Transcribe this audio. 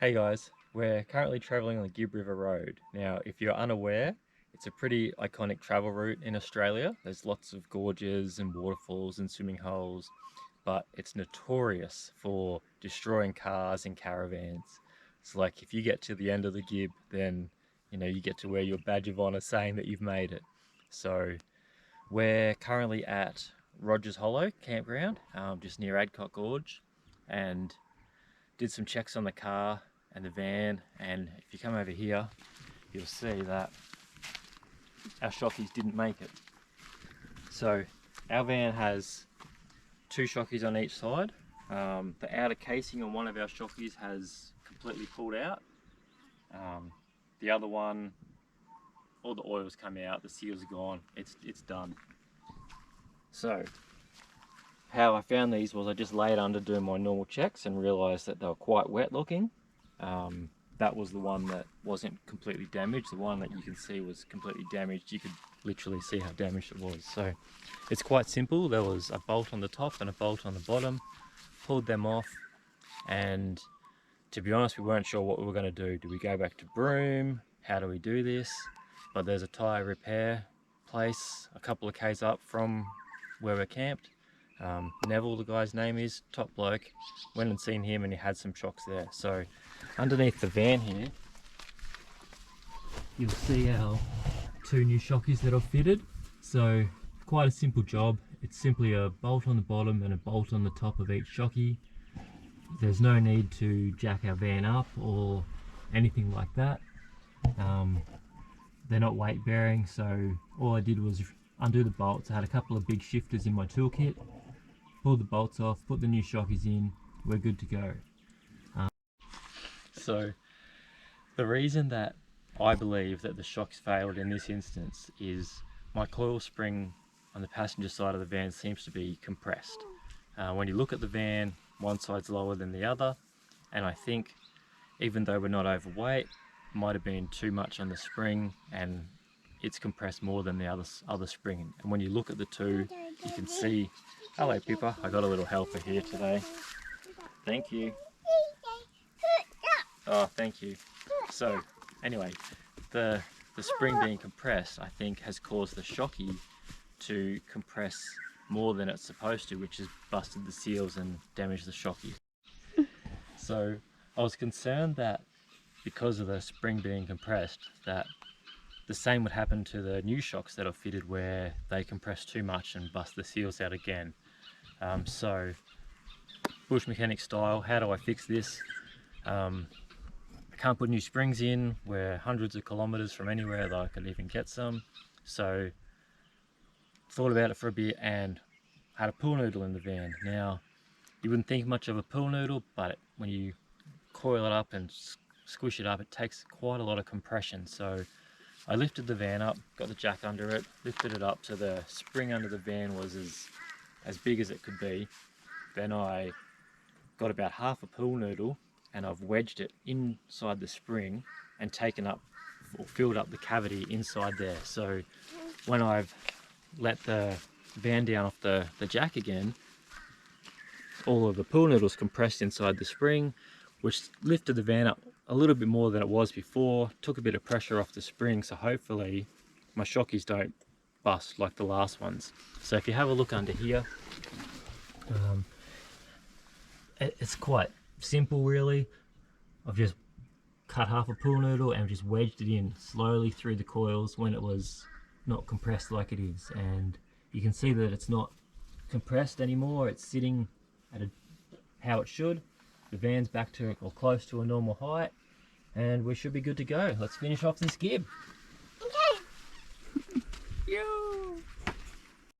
Hey guys, we're currently traveling on the Gibb River Road. Now, if you're unaware, it's a pretty iconic travel route in Australia. There's lots of gorges and waterfalls and swimming holes, but it's notorious for destroying cars and caravans. It's like if you get to the end of the Gibb, then you get to wear your badge of honor saying that you've made it. So we're currently at Rogers Hollow campground, just near Adcock Gorge, and did some checks on the car and the van, and if you come over here you'll see that our shockies didn't make it. So our van has two shockies on each side. The outer casing on one of our shockies has completely pulled out. The other one, all the oil's come out, the seal's gone, it's done. So how I found these was I just laid under doing my normal checks and realised that they were quite wet looking. That was the one that wasn't completely damaged. The one that you can see was completely damaged. You could literally see how damaged it was. So it's quite simple. There was a bolt on the top and a bolt on the bottom. Pulled them off, and to be honest, we weren't sure what we were going to do. Do we go back to Broome? How do we do this? But there's a tyre repair place a couple of k's up from where we're camped. Neville, the guy's name is, top bloke. Went and seen him and he had some shocks there. So underneath the van here, you'll see our two new shockies that I've fitted. So quite a simple job. It's simply a bolt on the bottom and a bolt on the top of each shocky. There's no need to jack our van up or anything like that. They're not weight bearing, so all I did was undo the bolts. I had a couple of big shifters in my toolkit. Pulled the bolts off, put the new shockies in, we're good to go. So the reason that I believe that the shocks failed in this instance is my coil spring on the passenger side of the van seems to be compressed. When you look at the van, one side's lower than the other, and I think even though we're not overweight, might have been too much on the spring and it's compressed more than the other spring. And when you look at the two, you can see. Hello Pippa, I got a little helper here today. Thank you. Oh, thank you. So anyway, the spring being compressed, I think, has caused the shocky to compress more than it's supposed to, which has busted the seals and damaged the shocky. So I was concerned that because of the spring being compressed, that the same would happen to the new shocks that are fitted, where they compress too much and bust the seals out again. So bush mechanic style, how do I fix this? I can't put new springs in. We're hundreds of kilometers from anywhere that I could even get some. So thought about it for a bit and had a pool noodle in the van. Now, you wouldn't think much of a pool noodle, but when you coil it up and squish it up, it takes quite a lot of compression. So I lifted the van up, got the jack under it, lifted it up so the spring under the van was as big as it could be. Then I got about half a pool noodle and I've wedged it inside the spring and taken up or filled up the cavity inside there. So when I've let the van down off the jack again, all of the pool noodles compressed inside the spring, which lifted the van up a little bit more than it was before, took a bit of pressure off the spring, so hopefully my shockies don't bust like the last ones. So if you have a look under here, it's quite simple really. I've just cut half a pool noodle and just wedged it in slowly through the coils when it was not compressed like it is, and you can see that it's not compressed anymore. It's sitting at how it should. The van's back to or close to a normal height, and we should be good to go. Let's finish off this Gibb. Okay. Yo!